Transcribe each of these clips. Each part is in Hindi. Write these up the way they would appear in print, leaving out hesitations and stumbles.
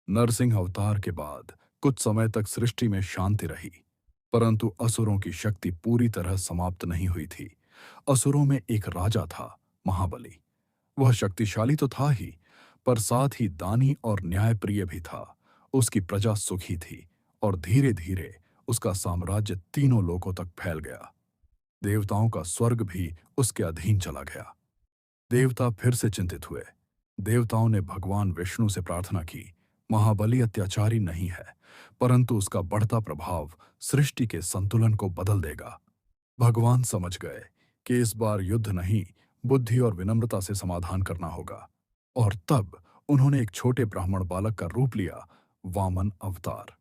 नरसिंह अवतार के बाद कुछ समय तक सृष्टि में शांति रही, परंतु असुरों की शक्ति पूरी तरह समाप्त नहीं हुई थी। असुरों में एक राजा था, महाबली। वह शक्तिशाली तो था ही, पर साथ ही दानी और न्यायप्रिय भी था। उसकी प्रजा सुखी थी और धीरे धीरे उसका साम्राज्य तीनों लोकों तक फैल गया। देवताओं का स्वर्ग भी उसके अधीन चला गया। देवता फिर से चिंतित हुए। देवताओं ने भगवान विष्णु से प्रार्थना की, महाबली अत्याचारी नहीं है, परंतु उसका बढ़ता प्रभाव सृष्टि के संतुलन को बदल देगा। भगवान समझ गए कि इस बार युद्ध नहीं, बुद्धि और विनम्रता से समाधान करना होगा। और तब उन्होंने एक छोटे ब्राह्मण बालक का रूप लिया, वामन अवतार।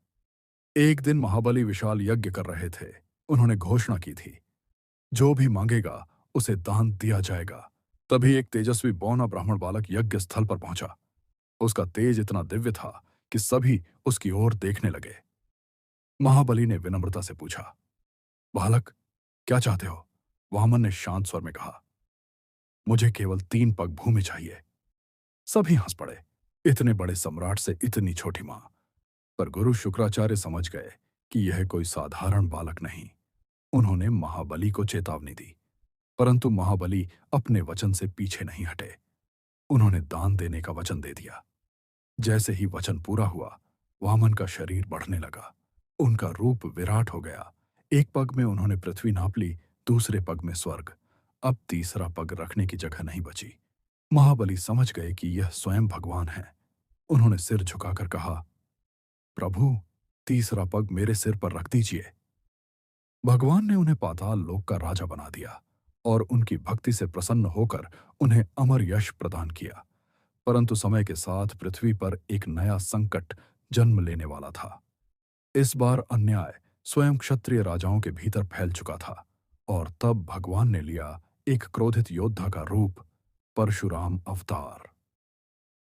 एक दिन महाबली विशाल यज्ञ कर रहे थे। उन्होंने घोषणा की थी, जो भी मांगेगा उसे दान दिया जाएगा। तभी एक तेजस्वी बौना ब्राह्मण बालक यज्ञ स्थल पर पहुंचा। उसका तेज इतना दिव्य था कि सभी उसकी ओर देखने लगे। महाबली ने विनम्रता से पूछा, बालक, क्या चाहते हो? वामन ने शांत स्वर में कहा, मुझे केवल 3 पग भूमि चाहिए। सभी हंस पड़े। इतने बड़े सम्राट से इतनी छोटी मां। पर गुरु शुक्राचार्य समझ गए कि यह कोई साधारण बालक नहीं। उन्होंने महाबली को चेतावनी दी, परंतु महाबली अपने वचन से पीछे नहीं हटे। उन्होंने दान देने का वचन दे दिया। जैसे ही वचन पूरा हुआ, वामन का शरीर बढ़ने लगा। उनका रूप विराट हो गया। एक पग में उन्होंने पृथ्वी नाप ली, दूसरे पग में स्वर्ग। अब तीसरा पग रखने की जगह नहीं बची। महाबली समझ गए कि यह स्वयं भगवान है। उन्होंने सिर झुकाकर कहा, प्रभु, तीसरा पग मेरे सिर पर रख दीजिए। भगवान ने उन्हें पाताल लोक का राजा बना दिया और उनकी भक्ति से प्रसन्न होकर उन्हें अमर यश प्रदान किया। परंतु समय के साथ पृथ्वी पर एक नया संकट जन्म लेने वाला था। इस बार अन्याय स्वयं क्षत्रिय राजाओं के भीतर फैल चुका था और तब भगवान ने लिया एक क्रोधित योद्धा का रूप, परशुराम अवतार।